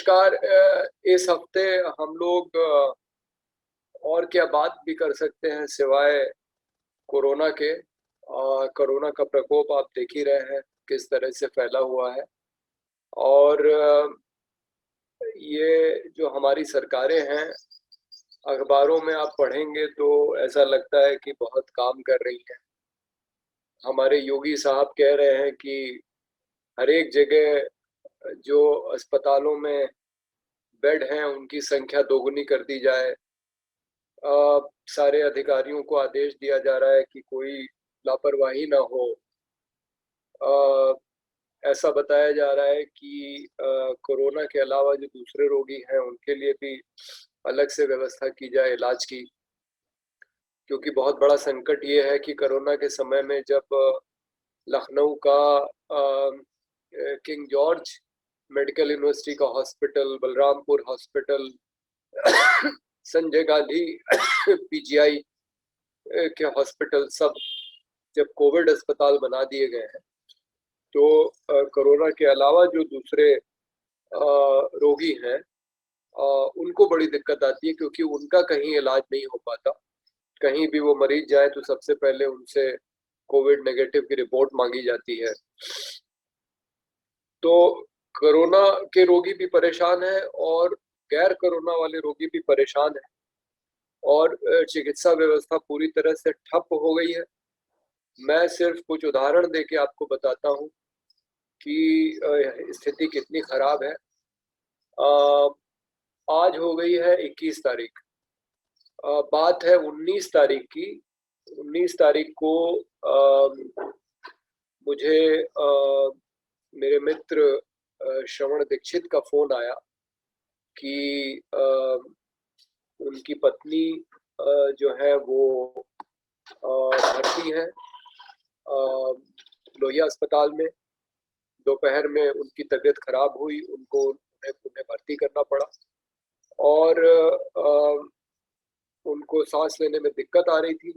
नमस्कार। इस हफ्ते हम लोग और क्या बात भी कर सकते हैं सिवाय कोरोना के। कोरोना का प्रकोप आप देख ही रहे हैं किस तरह से फैला हुआ है। और ये जो हमारी सरकारें हैं, अखबारों में आप पढ़ेंगे तो ऐसा लगता है कि बहुत काम कर रही हैं। हमारे योगी साहब कह रहे हैं कि हर एक जगह जो अस्पतालों में बेड हैं उनकी संख्या दोगुनी कर दी जाए। सारे अधिकारियों को आदेश दिया जा रहा है कि कोई लापरवाही ना हो। अ, ऐसा बताया जा रहा है कि कोरोना के अलावा जो दूसरे रोगी हैं उनके लिए भी अलग से व्यवस्था की जाए इलाज की, क्योंकि बहुत बड़ा संकट ये है कि कोरोना के समय में जब लखनऊ का किंग जॉर्ज मेडिकल यूनिवर्सिटी का hospital, Balrampur hospital, Sanjay Gandhi PGI के हॉस्पिटल सब जब कोविड अस्पताल बना दिए गए हैं, तो कोरोना के अलावा जो दूसरे रोगी हैं उनको बड़ी दिक्कत आती है, क्योंकि उनका कहीं इलाज नहीं हो पाता। कहीं भी वो मरीज जाए तो सबसे पहले उनसे कोविड नेगेटिव की रिपोर्ट मांगी जाती है। तो कोरोना के रोगी भी परेशान हैं और गैर कोरोना वाले रोगी भी परेशान हैं, और चिकित्सा व्यवस्था पूरी तरह से ठप हो गई है। मैं सिर्फ कुछ उदाहरण देके आपको बताता हूँ कि स्थिति कितनी खराब है। आज हो गई है 21 तारीख। बात है 19 तारीख की। 19 तारीख को मुझे मेरे मित्र श्रवण दीक्षित का फोन आया कि उनकी पत्नी जो है वो भर्ती है लोहिया अस्पताल में। दोपहर में उनकी तबीयत खराब हुई, उन्हें भर्ती करना पड़ा, और उनको सांस लेने में दिक्कत आ रही थी।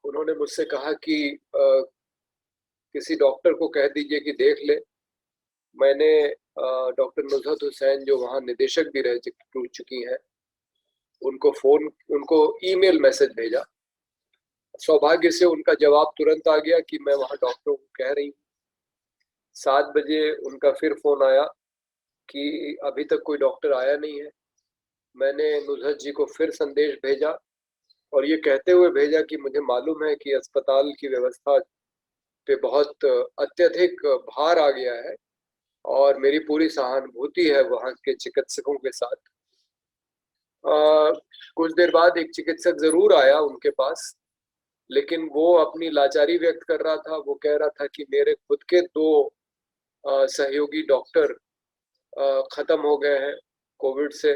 उन्होंने मुझसे कहा कि किसी डॉक्टर को कह दीजिए कि देख ले। मैंने डॉक्टर नुजहत हुसैन, जो वहाँ निदेशक भी रह चुकी हैं, उनको ईमेल मैसेज भेजा। सौभाग्य से उनका जवाब तुरंत आ गया कि मैं वहाँ डॉक्टर को कह रही हूँ। 7 बजे उनका फिर फोन आया कि अभी तक कोई डॉक्टर आया नहीं है। मैंने नुजहत जी को फिर संदेश भेजा, और ये कहते हुए भेजा कि मुझे मालूम है कि अस्पताल की व्यवस्था पे बहुत अत्यधिक भार आ गया है, और मेरी पूरी सहानुभूति है वहाँ के चिकित्सकों के साथ। कुछ देर बाद एक चिकित्सक जरूर आया उनके पास, लेकिन वो अपनी लाचारी व्यक्त कर रहा था। वो कह रहा था कि मेरे खुद के 2 सहयोगी डॉक्टर खत्म हो गए हैं कोविड से,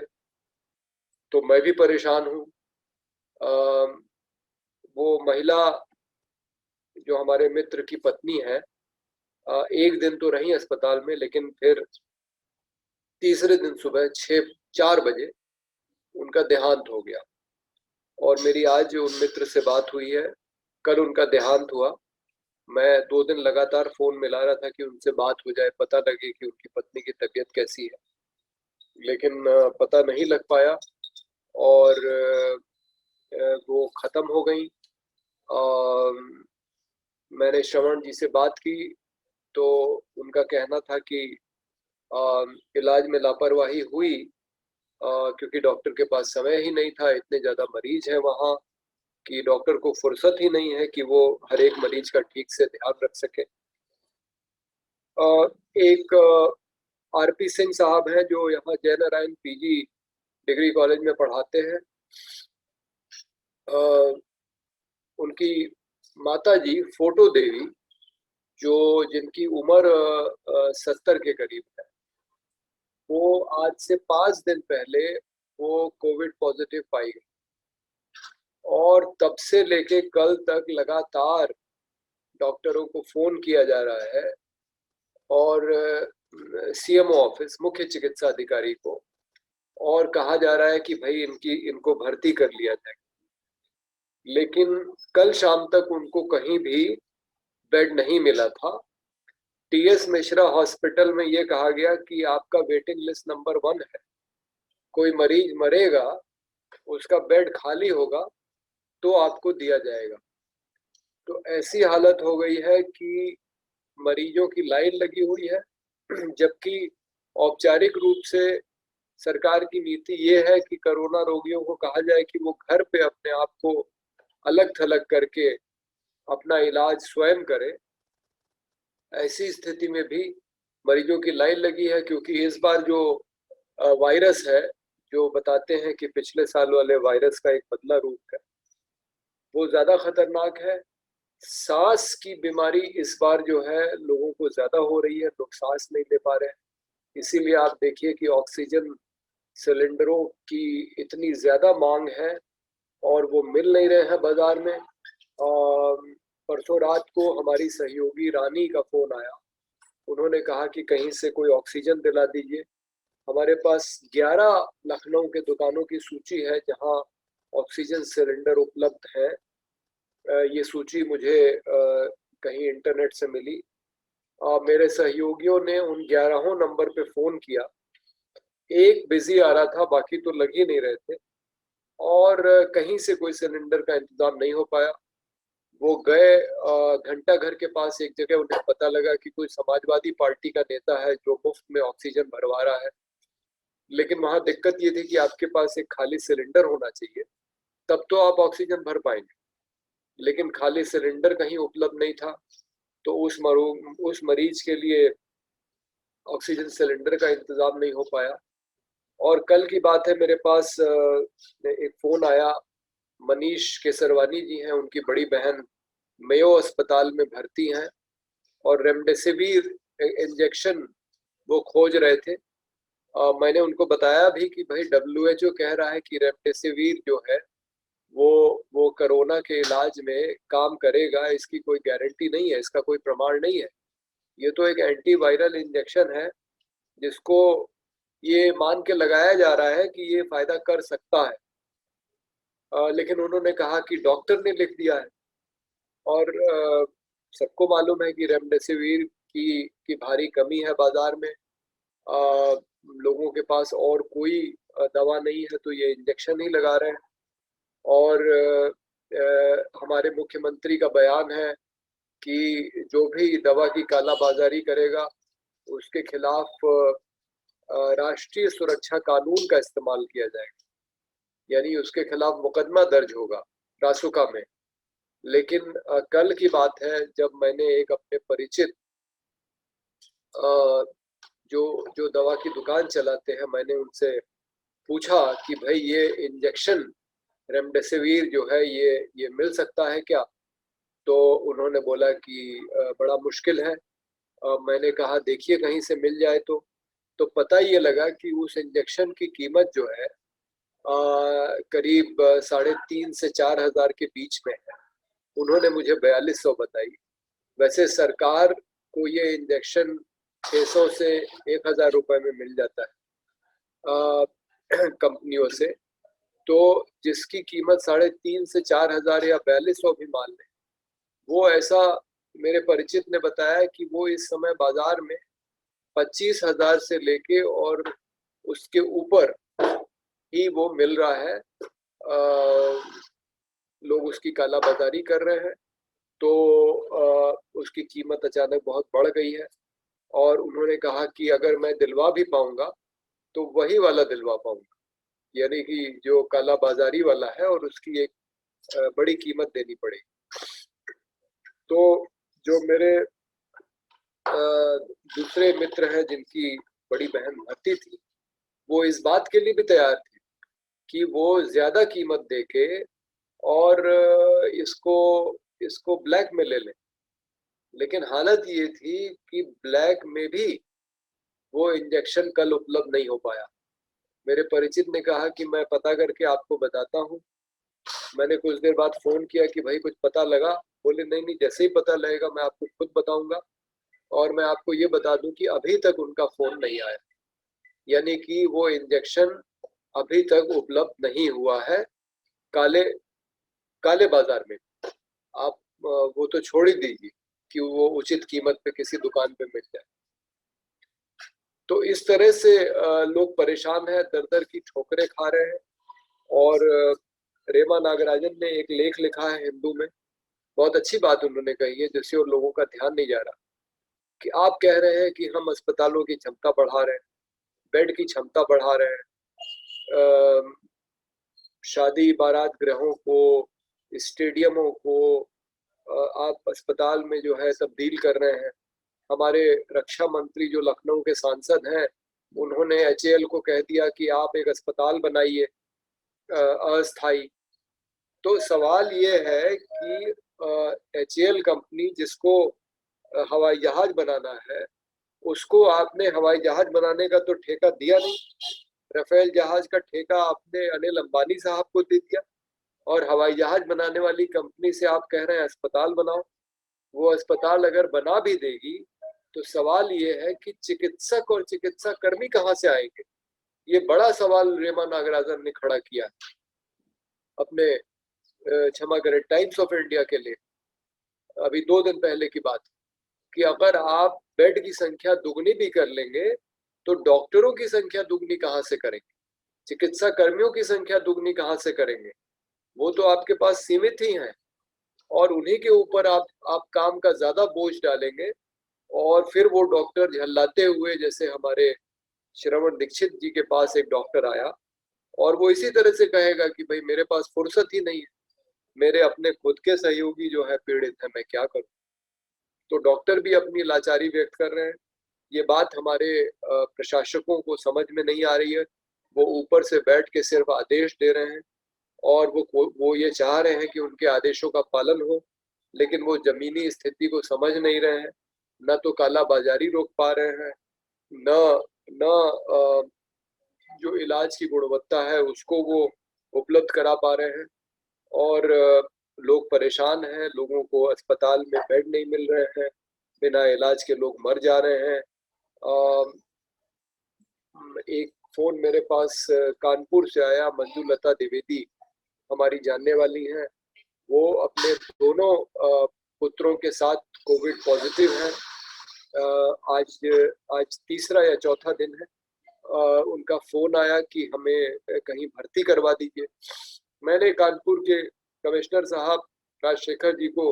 तो मैं भी परेशान हूँ। वो महिला जो हमारे मित्र की पत्नी है, एक दिन तो रही अस्पताल में, लेकिन फिर तीसरे दिन सुबह 4 बजे उनका देहांत हो गया। और मेरी आज उन मित्र से बात हुई है, कल उनका देहांत हुआ। मैं 2 दिन लगातार फोन मिला रहा था कि उनसे बात हो जाए, पता लगे कि उनकी पत्नी की तबीयत कैसी है, लेकिन पता नहीं लग पाया, और वो खत्म हो गई। मैंने श्रवण जी से बात की तो उनका कहना था कि इलाज में लापरवाही हुई, क्योंकि डॉक्टर के पास समय ही नहीं था। इतने ज़्यादा मरीज हैं वहाँ कि डॉक्टर को फुर्सत ही नहीं है कि वो हर एक मरीज का ठीक से ध्यान रख सके। एक आरपी सिंह साहब हैं जो यहाँ जय नारायण पीजी डिग्री कॉलेज में पढ़ाते हैं। उनकी माता जी फोटो देवी, जो जिनकी उम्र 70 के करीब है, वो आज से 5 दिन पहले वो कोविड पॉजिटिव पाई गई, और तब से लेके कल तक लगातार डॉक्टरों को फोन किया जा रहा है, और सीएमओ ऑफिस, मुख्य चिकित्सा अधिकारी को, और कहा जा रहा है कि भाई इनको भर्ती कर लिया जाए। लेकिन कल शाम तक उनको कहीं भी बेड नहीं मिला था। टीएस मिश्रा हॉस्पिटल में ये कहा गया कि आपका वेटिंग लिस्ट नंबर 1 है, कोई मरीज मरेगा, उसका बेड खाली होगा तो आपको दिया जाएगा। तो ऐसी हालत हो गई है कि मरीजों की लाइन लगी हुई है, जबकि औपचारिक रूप से सरकार की नीति ये है कि कोरोना रोगियों को कहा जाए कि वो घर पे अपने आप को अलग थलग करके अपना इलाज स्वयं करें। ऐसी स्थिति में भी मरीजों की लाइन लगी है, क्योंकि इस बार जो वायरस है, जो बताते हैं कि पिछले साल वाले वायरस का एक बदला रूप है, वो ज़्यादा खतरनाक है। सांस की बीमारी इस बार जो है लोगों को ज़्यादा हो रही है, लोग सांस नहीं ले पा रहे हैं। इसीलिए आप देखिए कि ऑक्सीजन सिलेंडरों की इतनी ज़्यादा मांग है और वो मिल नहीं रहे हैं बाजार में। परसों रात को हमारी सहयोगी रानी का फ़ोन आया, उन्होंने कहा कि कहीं से कोई ऑक्सीजन दिला दीजिए। हमारे पास 11 लखनऊ के दुकानों की सूची है जहां ऑक्सीजन सिलेंडर उपलब्ध है। ये सूची मुझे कहीं इंटरनेट से मिली। मेरे सहयोगियों ने उन 11 नंबर पे फ़ोन किया, एक बिजी आ रहा था, बाकी तो लग ही नहीं रहे थे, और कहीं से कोई सिलेंडर का इंतज़ाम नहीं हो पाया। वो गए घंटा घर के पास एक जगह, उन्हें पता लगा कि कोई समाजवादी पार्टी का नेता है जो मुफ्त में ऑक्सीजन भरवा रहा है। लेकिन वहां दिक्कत ये थी कि आपके पास एक खाली सिलेंडर होना चाहिए, तब तो आप ऑक्सीजन भर पाएंगे, लेकिन खाली सिलेंडर कहीं उपलब्ध नहीं था। तो उस मरीज के लिए ऑक्सीजन सिलेंडर का इंतजाम नहीं हो पाया। और कल की बात है, मेरे पास एक फोन आया, मनीष केसरवानी जी हैं, उनकी बड़ी बहन मेयो अस्पताल में भर्ती हैं और रेमडेसिविर इंजेक्शन वो खोज रहे थे। मैंने उनको बताया भी कि भाई WHO कह रहा है कि रेमडेसिविर जो है वो कोरोना के इलाज में काम करेगा, इसकी कोई गारंटी नहीं है, इसका कोई प्रमाण नहीं है। ये तो एक एंटीवायरल इंजेक्शन है जिसको ये मान के लगाया जा रहा है कि ये फायदा कर सकता है। लेकिन उन्होंने कहा कि डॉक्टर ने लिख दिया है, और सबको मालूम है कि रेमडेसिविर की भारी कमी है बाजार में। लोगों के पास और कोई दवा नहीं है तो ये इंजेक्शन ही लगा रहे हैं। और हमारे मुख्यमंत्री का बयान है कि जो भी दवा की कालाबाजारी करेगा उसके खिलाफ राष्ट्रीय सुरक्षा कानून का इस्तेमाल किया जाएगा, यानी उसके खिलाफ मुकदमा दर्ज होगा रासुका में। लेकिन कल की बात है, जब मैंने एक अपने परिचित जो जो दवा की दुकान चलाते हैं, मैंने उनसे पूछा कि भाई ये इंजेक्शन रेमडेसिविर जो है ये मिल सकता है क्या? तो उन्होंने बोला कि बड़ा मुश्किल है। मैंने कहा देखिए कहीं से मिल जाए तो पता ये लगा कि उस इंजेक्शन की कीमत जो है करीब 3.5 से 4 हज़ार के बीच में है। उन्होंने मुझे 4200 बताई। वैसे सरकार को ये इंजेक्शन 600 से 1000 रुपए में मिल जाता है कंपनियों से, तो जिसकी कीमत 3.5 से 4 हज़ार या 4200 भी मान लें, वो ऐसा मेरे परिचित ने बताया कि वो इस समय बाजार में 25,000 से लेके और उसके ऊपर ही वो मिल रहा है। लोग उसकी कालाबाजारी कर रहे हैं, तो उसकी कीमत अचानक बहुत बढ़ गई है। और उन्होंने कहा कि अगर मैं दिलवा भी पाऊंगा तो वही वाला दिलवा पाऊंगा, यानी कि जो कालाबाजारी वाला है, और उसकी एक बड़ी कीमत देनी पड़ेगी। तो जो मेरे दूसरे मित्र हैं जिनकी बड़ी बहन भर्ती थी, वो इस बात के लिए भी तैयार थे कि वो ज्यादा कीमत देके और इसको इसको ब्लैक में ले लें। लेकिन हालत ये थी कि ब्लैक में भी वो इंजेक्शन कल उपलब्ध नहीं हो पाया। मेरे परिचित ने कहा कि मैं पता करके आपको बताता हूँ। मैंने कुछ देर बाद फोन किया कि भाई कुछ पता लगा? बोले नहीं नहीं, जैसे ही पता लगेगा मैं आपको खुद बताऊंगा। और मैं आपको ये बता दूं कि अभी तक उनका फोन नहीं आया, यानी कि वो इंजेक्शन अभी तक उपलब्ध नहीं हुआ है काले काले बाजार में। आप वो तो छोड़ ही दीजिए, कि वो उचित कीमत पे किसी दुकान पे मिल जाए। तो इस तरह से लोग परेशान हैं, दर-दर की ठोकरें खा रहे हैं। और रेमा नागराजन ने एक लेख लिखा है हिंदू में, बहुत अच्छी बात उन्होंने कही है जिससे उन लोगों का ध्यान नहीं जा रहा कि आप कह रहे हैं कि हम अस्पतालों की क्षमता बढ़ा रहे हैं, बेड की क्षमता बढ़ा रहे हैं, शादी बारात गृहों को, स्टेडियमों को आप अस्पताल में जो है तब्दील कर रहे हैं। हमारे रक्षा मंत्री जो लखनऊ के सांसद हैं, उन्होंने एचएएल को कह दिया कि आप एक अस्पताल बनाइए अस्थाई। तो सवाल ये है कि एचएएल कंपनी जिसको हवाई जहाज बनाना है, उसको आपने हवाई जहाज बनाने का तो ठेका दिया नहीं। राफेल जहाज का ठेका आपने अनिल अंबानी साहब को दे दिया और हवाई जहाज बनाने वाली कंपनी से आप कह रहे हैं अस्पताल बनाओ। वो अस्पताल अगर बना भी देगी तो सवाल ये है कि चिकित्सक और चिकित्सा कर्मी कहाँ से आएंगे? ये बड़ा सवाल रेमा नागराजन ने खड़ा किया अपने क्षमा करें टाइम्स ऑफ इंडिया के लिए, अभी 2 दिन पहले की बात, कि अगर आप बेड की संख्या दुगनी भी कर लेंगे तो डॉक्टरों की संख्या दुगनी कहाँ से करेंगे? चिकित्सा कर्मियों की संख्या दुगनी कहाँ से करेंगे? वो तो आपके पास सीमित ही हैं और उन्हीं के ऊपर आप काम का ज्यादा बोझ डालेंगे और फिर वो डॉक्टर झल्लाते हुए, जैसे हमारे श्रवण दीक्षित जी के पास एक डॉक्टर आया और वो इसी तरह से कहेगा कि भाई मेरे पास फुर्सत ही नहीं है, मेरे अपने खुद के सहयोगी जो है पीड़ित है, मैं क्या करूं? तो डॉक्टर भी अपनी लाचारी व्यक्त कर रहे हैं। ये बात हमारे प्रशासकों को समझ में नहीं आ रही है। वो ऊपर से बैठ के सिर्फ आदेश दे रहे हैं और वो ये चाह रहे हैं कि उनके आदेशों का पालन हो, लेकिन वो जमीनी स्थिति को समझ नहीं रहे हैं। न तो काला बाजारी रोक पा रहे हैं, न न जो इलाज की गुणवत्ता है उसको वो उपलब्ध करा पा रहे हैं। और लोग परेशान हैं, लोगों को अस्पताल में बेड नहीं मिल रहे हैं, बिना इलाज के लोग मर जा रहे हैं। एक फोन मेरे पास कानपुर से आया, मंजू लता द्विवेदी हमारी जानने वाली हैं, वो अपने दोनों पुत्रों के साथ कोविड पॉजिटिव हैं। आज आज तीसरा या चौथा दिन है। उनका फोन आया कि हमें कहीं भर्ती करवा दीजिए। मैंने कानपुर के कमिश्नर साहब राजशेखर जी को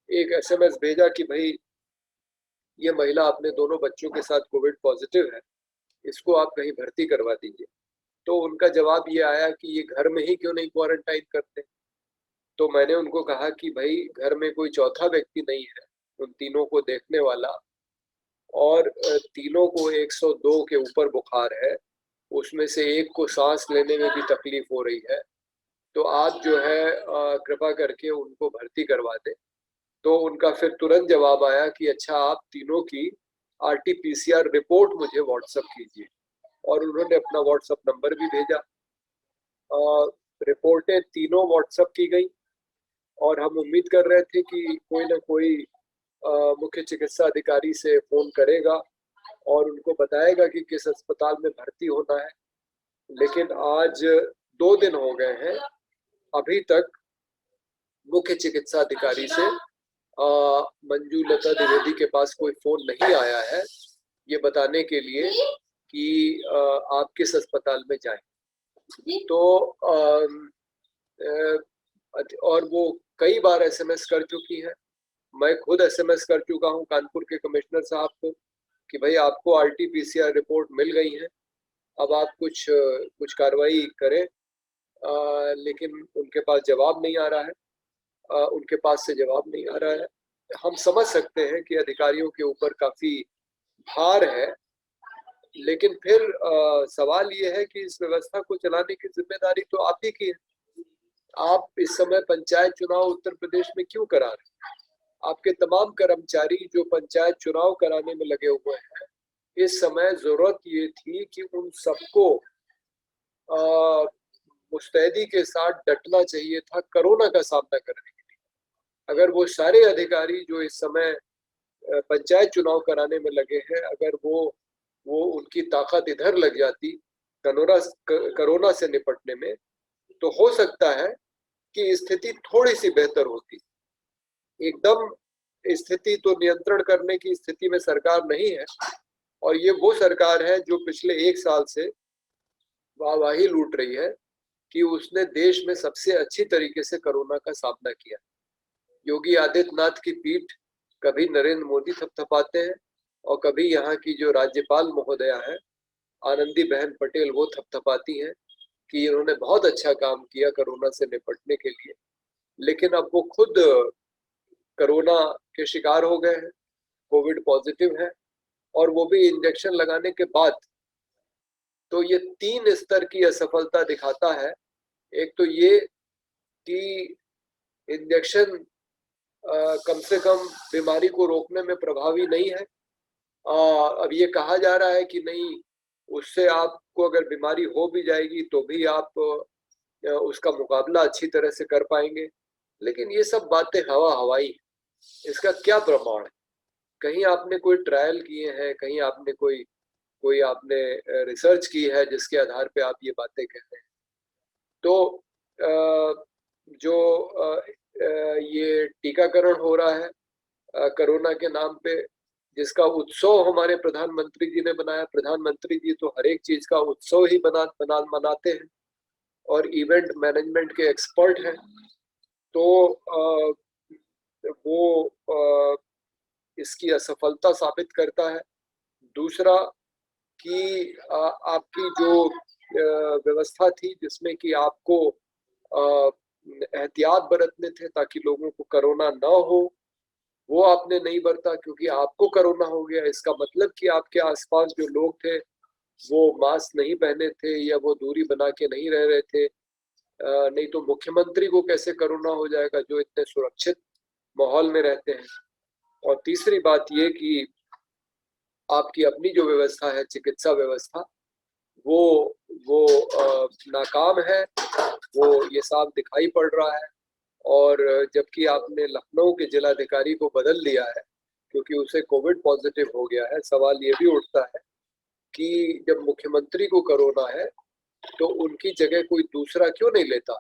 एक एसएमएस भेजा कि भाई ये महिला अपने दोनों बच्चों के साथ कोविड पॉजिटिव है, इसको आप कहीं भर्ती करवा दीजिए। तो उनका जवाब ये आया कि ये घर में ही क्यों नहीं क्वारंटाइन करते। तो मैंने उनको कहा कि भाई घर में कोई चौथा व्यक्ति नहीं है उन तीनों को देखने वाला, और तीनों को 102 के ऊपर बुखार है, उसमें से एक को सांस लेने में भी तकलीफ हो रही है, तो आप जो है कृपा करके उनको भर्ती करवा दें। तो उनका फिर तुरंत जवाब आया कि अच्छा आप तीनों की आरटीपीसीआर रिपोर्ट मुझे व्हाट्सएप कीजिए, और उन्होंने अपना व्हाट्सएप नंबर भी भेजा। रिपोर्टें तीनों व्हाट्सएप की गई और हम उम्मीद कर रहे थे कि कोई ना कोई मुख्य चिकित्सा अधिकारी से फोन करेगा और उनको बताएगा कि किस अस्पताल में भर्ती होना है। लेकिन आज 2 दिन हो गए हैं, अभी तक मुख्य चिकित्सा अधिकारी से मंजू लता द्विवेदी के पास कोई फोन नहीं आया है ये बताने के लिए कि आप किस अस्पताल में जाएं। तो और वो कई बार एसएमएस कर चुकी है, मैं खुद एसएमएस कर चुका हूं कानपुर के कमिश्नर साहब को कि भाई आपको आरटीपीसीआर रिपोर्ट मिल गई है, अब आप कुछ कार्रवाई करें। लेकिन उनके पास जवाब नहीं आ रहा है, उनके पास से जवाब नहीं आ रहा है। हम समझ सकते हैं कि अधिकारियों के ऊपर काफी भार है, लेकिन फिर सवाल ये है कि इस व्यवस्था को चलाने की जिम्मेदारी तो आप ही की है। आप इस समय पंचायत चुनाव उत्तर प्रदेश में क्यों करा रहे हैं? आपके तमाम कर्मचारी जो पंचायत चुनाव कराने में लगे हुए हैं, इस समय जरूरत ये थी कि उन सबको मुस्तैदी के साथ डटना चाहिए था कोरोना का सामना करने के लिए। अगर वो सारे अधिकारी जो इस समय पंचायत चुनाव कराने में लगे हैं, अगर वो उनकी ताकत इधर लग जाती कोरोना से निपटने में, तो हो सकता है कि स्थिति थोड़ी सी बेहतर होती। एकदम स्थिति तो नियंत्रण करने की स्थिति में सरकार नहीं है, और ये वो सरकार है जो पिछले 1 साल से वाहवाही लूट रही है कि उसने देश में सबसे अच्छी तरीके से कोरोना का सामना किया। योगी आदित्यनाथ की पीठ कभी नरेंद्र मोदी थपथपाते हैं और कभी यहाँ की जो राज्यपाल महोदया है आनंदीबेन पटेल वो थपथपाती हैं कि इन्होंने बहुत अच्छा काम किया कोरोना से निपटने के लिए। लेकिन अब वो खुद कोरोना के शिकार हो गए हैं, कोविड पॉजिटिव है, और वो भी इंजेक्शन लगाने के बाद। तो ये 3 स्तर की असफलता दिखाता है। एक तो ये कि इंजेक्शन कम से कम बीमारी को रोकने में प्रभावी नहीं है। अब ये कहा जा रहा है कि नहीं, उससे आपको अगर बीमारी हो भी जाएगी तो भी आप उसका मुकाबला अच्छी तरह से कर पाएंगे। लेकिन ये सब बातें हवाई है। इसका क्या प्रमाण है? कहीं आपने कोई ट्रायल किए हैं, कहीं आपने कोई कोई आपने रिसर्च की है जिसके आधार पे आप ये बातें कह रहे हैं? तो जो ये टीकाकरण हो रहा है कोरोना के नाम पे, जिसका उत्सव हमारे प्रधानमंत्री जी ने बनाया। प्रधानमंत्री जी तो हर एक चीज का उत्सव ही मनाते हैं और इवेंट मैनेजमेंट के एक्सपर्ट हैं। तो वो इसकी असफलता साबित करता है। दूसरा कि आपकी जो व्यवस्था थी जिसमें कि आपको एहतियात बरतने थे ताकि लोगों को कोरोना ना हो, वो आपने नहीं बरता क्योंकि आपको कोरोना हो गया। इसका मतलब कि आपके आसपास जो लोग थे वो मास्क नहीं पहने थे या वो दूरी बना के नहीं रह रहे थे। नहीं तो मुख्यमंत्री को कैसे कोरोना हो जाएगा जो इतने सुरक्षित माहौल में रहते हैं। और तीसरी बात ये कि आपकी अपनी जो व्यवस्था है, चिकित्सा व्यवस्था, वो वो नाकाम है। वो ये साफ दिखाई पड़ रहा है। और जबकि आपने लखनऊ के जिलाधिकारी को बदल दिया है क्योंकि उसे कोविड पॉजिटिव हो गया है, सवाल ये भी उठता है कि जब मुख्यमंत्री को कोरोना है तो उनकी जगह कोई दूसरा क्यों नहीं लेता?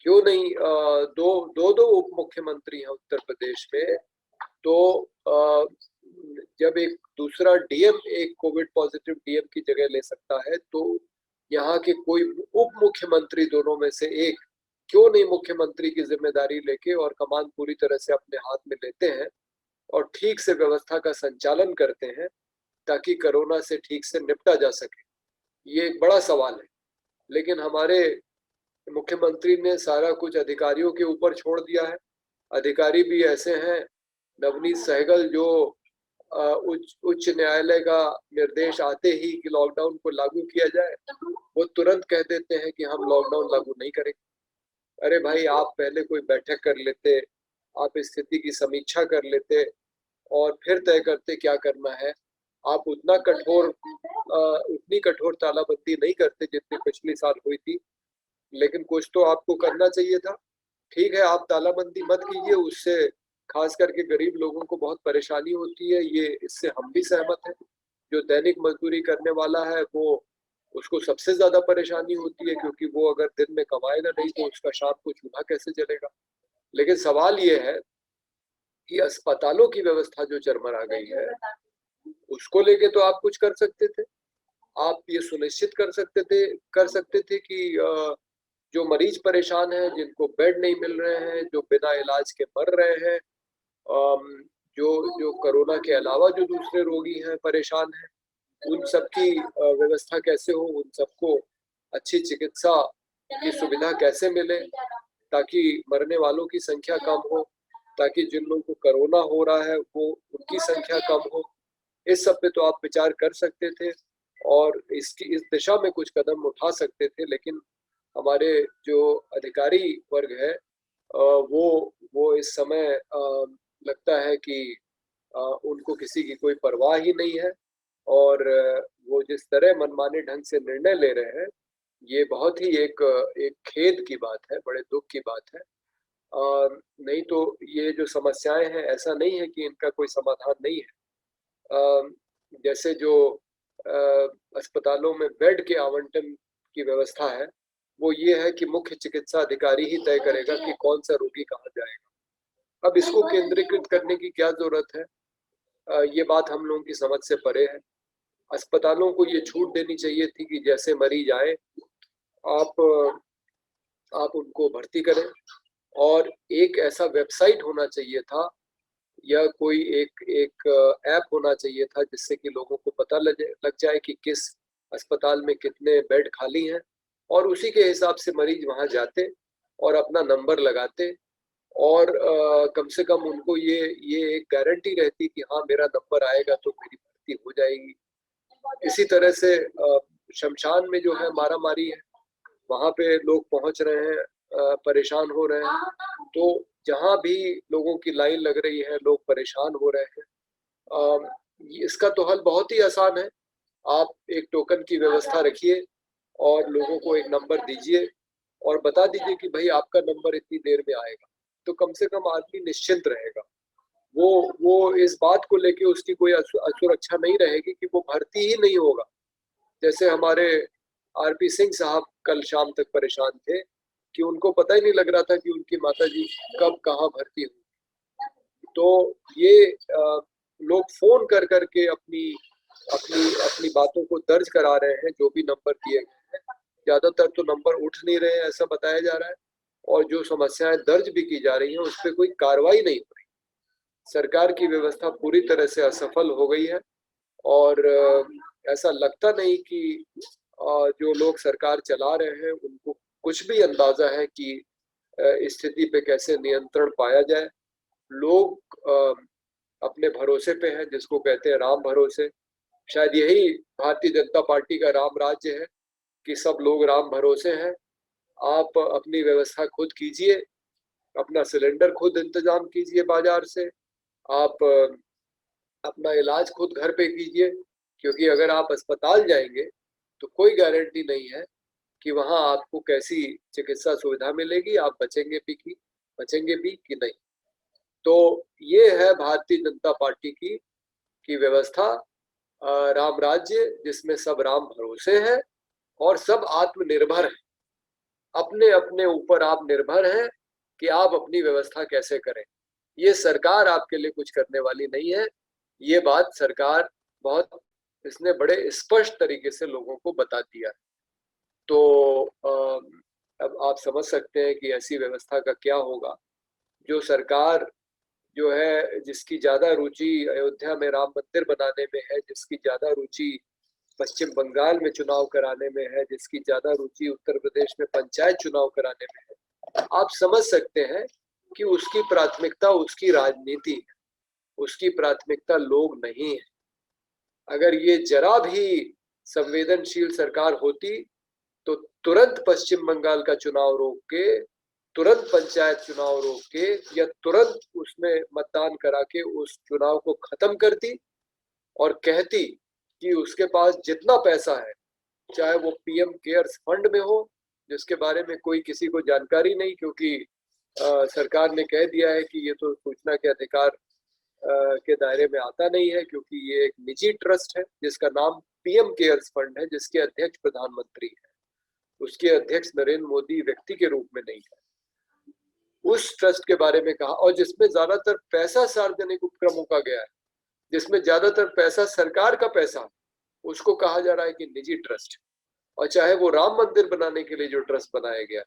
क्यों नहीं दो उप मुख्यमंत्री हैं उत्तर प्रदेश में, तो जब एक दूसरा डीएम एक कोविड पॉजिटिव डीएम की जगह ले सकता है, तो यहाँ के कोई उप मुख्यमंत्री दोनों में से एक क्यों नहीं मुख्यमंत्री की जिम्मेदारी लेके और कमान पूरी तरह से अपने हाथ में लेते हैं और ठीक से व्यवस्था का संचालन करते हैं ताकि कोरोना से ठीक से निपटा जा सके? ये एक बड़ा सवाल है। लेकिन हमारे मुख्यमंत्री ने सारा कुछ अधिकारियों के ऊपर छोड़ दिया है। अधिकारी भी ऐसे हैं, नवनीत सहगल, जो उच्च न्यायालय का निर्देश आते ही कि लॉकडाउन को लागू किया जाए, वो तुरंत कह देते हैं कि हम लॉकडाउन लागू नहीं करेंगे। अरे भाई, आप पहले कोई बैठक कर लेते, आप स्थिति की समीक्षा कर लेते और फिर तय करते क्या करना है। आप उतनी कठोर तालाबंदी नहीं करते जितनी पिछली साल हुई थी, लेकिन कुछ तो आपको करना चाहिए था। ठीक है, आप तालाबंदी मत कीजिए, उससे खास करके गरीब लोगों को बहुत परेशानी होती है, ये इससे हम भी सहमत हैं। जो दैनिक मजदूरी करने वाला है वो, उसको सबसे ज्यादा परेशानी होती है क्योंकि वो अगर दिन में कमाएगा नहीं तो उसका शाम को चूल्हा कैसे जलेगा। लेकिन सवाल ये है कि अस्पतालों की व्यवस्था जो चरमरा गई है, उसको लेके तो आप कुछ कर सकते थे। आप ये सुनिश्चित कर सकते थे कि जो मरीज परेशान हैं, जिनको बेड नहीं मिल रहे हैं, जो बिना इलाज के मर रहे हैं, जो जो कोरोना के अलावा जो दूसरे रोगी हैं, परेशान हैं, उन सबकी व्यवस्था कैसे हो, उन सबको अच्छी चिकित्सा की सुविधा कैसे मिले ताकि मरने वालों की संख्या कम हो, ताकि जिन लोगों को कोरोना हो रहा है वो उनकी संख्या कम हो। इस सब पे तो आप विचार कर सकते थे और इस दिशा में कुछ कदम उठा सकते थे। लेकिन हमारे जो अधिकारी वर्ग है, वो इस समय लगता है कि उनको किसी की कोई परवाह ही नहीं है। और वो जिस तरह मनमाने ढंग से निर्णय ले रहे हैं, ये बहुत ही एक एक खेद की बात है, बड़े दुख की बात है। नहीं तो ये जो समस्याएं हैं, ऐसा नहीं है कि इनका कोई समाधान नहीं है। जैसे जो अस्पतालों में बेड के आवंटन की व्यवस्था है, वो ये है कि मुख्य चिकित्सा अधिकारी ही तय करेगा कि कौन सा रोगी कहाँ जाएगा। अब इसको केंद्रीकृत करने की क्या जरूरत है? ये बात हम लोगों की समझ से परे है। अस्पतालों को ये छूट देनी चाहिए थी कि जैसे मरीज आए आप आप उनको भर्ती करें, और एक ऐसा वेबसाइट होना चाहिए था या कोई एक एक ऐप होना चाहिए था जिससे कि लोगों को पता लग जाए कि किस अस्पताल में कितने बेड खाली हैं, और उसी के हिसाब से मरीज वहां जाते और अपना नंबर लगाते, और कम से कम उनको ये एक गारंटी रहती कि हाँ मेरा नंबर आएगा तो मेरी भर्ती हो जाएगी। इसी तरह से शमशान में जो है मारामारी है, वहां पे लोग पहुंच रहे हैं, परेशान हो रहे हैं, तो जहां भी लोगों की लाइन लग रही है लोग परेशान हो रहे हैं। इसका तो हल बहुत ही आसान है। आप एक टोकन की व्यवस्था रखिए और लोगों को एक नंबर दीजिए और बता दीजिए कि भाई आपका नंबर इतनी देर में आएगा, तो कम से कम आदमी निश्चिंत रहेगा। वो इस बात को लेके उसकी कोई असुरक्षा नहीं रहेगी कि वो भर्ती ही नहीं होगा। जैसे हमारे आरपी सिंह साहब कल शाम तक परेशान थे कि उनको पता ही नहीं लग रहा था कि उनकी माताजी कब कहाँ भर्ती हुई। तो ये लोग फोन कर करके अपनी अपनी अपनी बातों को दर्ज करा रहे हैं, जो भी नंबर दिए गए हैं। ज्यादातर तो नंबर उठ नहीं रहे हैं ऐसा बताया जा रहा है, और जो समस्याएं दर्ज भी की जा रही हैं उस पर कोई कार्रवाई नहीं हो रही। सरकार की व्यवस्था पूरी तरह से असफल हो गई है, और ऐसा लगता नहीं कि जो लोग सरकार चला रहे हैं उनको कुछ भी अंदाजा है कि इस स्थिति पे कैसे नियंत्रण पाया जाए। लोग अपने भरोसे पे हैं, जिसको कहते हैं राम भरोसे। शायद यही भारतीय जनता पार्टी का राम राज्य है कि सब लोग राम भरोसे हैं। आप अपनी व्यवस्था खुद कीजिए, अपना सिलेंडर खुद इंतजाम कीजिए बाजार से, आप अपना इलाज खुद घर पे कीजिए, क्योंकि अगर आप अस्पताल जाएंगे तो कोई गारंटी नहीं है कि वहां आपको कैसी चिकित्सा सुविधा मिलेगी, आप बचेंगे भी कि नहीं। तो ये है भारतीय जनता पार्टी की व्यवस्था, राम राज्य जिसमें सब राम भरोसे हैं और सब आत्मनिर्भर हैं। अपने अपने ऊपर आप निर्भर हैं कि आप अपनी व्यवस्था कैसे करें। ये सरकार आपके लिए कुछ करने वाली नहीं है। ये बात सरकार बहुत इसने बड़े स्पष्ट तरीके से लोगों को बता दिया है। तो अब आप समझ सकते हैं कि ऐसी व्यवस्था का क्या होगा। जो सरकार जो है, जिसकी ज्यादा रुचि अयोध्या में राम मंदिर बनाने में है, जिसकी ज्यादा रुचि पश्चिम बंगाल में चुनाव कराने में है, जिसकी ज्यादा रुचि उत्तर प्रदेश में पंचायत चुनाव कराने में है, आप समझ सकते हैं कि उसकी प्राथमिकता उसकी राजनीति है, उसकी प्राथमिकता लोग नहीं है। अगर ये जरा भी संवेदनशील सरकार होती तो तुरंत पश्चिम बंगाल का चुनाव रोक के, तुरंत पंचायत चुनाव रोक के, या तुरंत उसमें मतदान करा के उस चुनाव को खत्म करती और कहती कि उसके पास जितना पैसा है, चाहे वो पीएम केयर्स फंड में हो जिसके बारे में कोई किसी को जानकारी नहीं, क्योंकि सरकार ने कह दिया है कि ये तो सूचना के अधिकार के दायरे में आता नहीं है, क्योंकि ये एक निजी ट्रस्ट है जिसका नाम पीएम केयर्स फंड है, जिसके अध्यक्ष प्रधानमंत्री है, उसके अध्यक्ष नरेंद्र मोदी व्यक्ति के रूप में नहीं है। उस ट्रस्ट के बारे में कहा, और जिसमें ज्यादातर पैसा सार्वजनिक उपक्रमों का गया है, जिसमें ज्यादातर पैसा सरकार का पैसा, उसको कहा जा रहा है कि निजी ट्रस्ट। और चाहे वो राम मंदिर बनाने के लिए जो ट्रस्ट बनाया गया,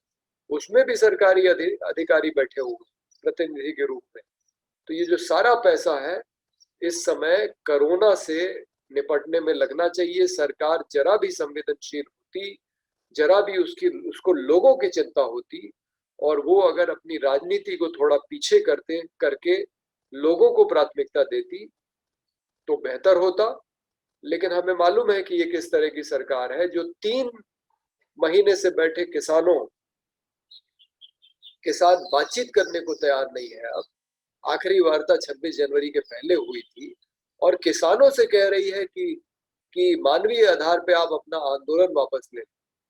उसमें भी सरकारी अधिकारी बैठे हुए प्रतिनिधि के रूप में। तो ये जो सारा पैसा है, इस समय कोरोना से निपटने में लगना चाहिए। सरकार जरा भी संवेदनशील होती, जरा भी उसको लोगों की चिंता होती, और वो अगर अपनी राजनीति को थोड़ा पीछे करके लोगों को प्राथमिकता देती तो बेहतर होता। लेकिन हमें मालूम है कि ये किस तरह की सरकार है, जो 3 महीने से बैठे किसानों के साथ बातचीत करने को तैयार नहीं है। अब आखिरी वार्ता 26 जनवरी के पहले हुई थी, और किसानों से कह रही है कि मानवीय आधार पे आप अपना आंदोलन वापस ले।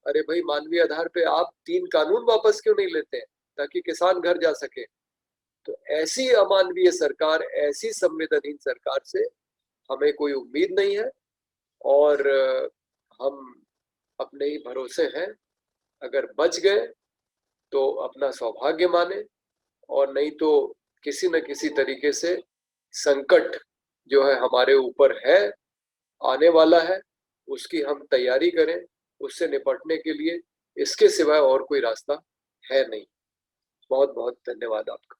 अरे भाई, मानवीय आधार पे आप 3 कानून वापस क्यों नहीं लेते हैं ताकि किसान घर जा सके? तो ऐसी अमानवीय सरकार, ऐसी संवेदनहीन सरकार से हमें कोई उम्मीद नहीं है, और हम अपने ही भरोसे हैं। अगर बच गए तो अपना सौभाग्य माने, और नहीं तो किसी न किसी तरीके से संकट जो है हमारे ऊपर है, आने वाला है, उसकी हम तैयारी करें, उससे निपटने के लिए इसके सिवाय और कोई रास्ता है नहीं। बहुत-बहुत धन्यवाद आपका।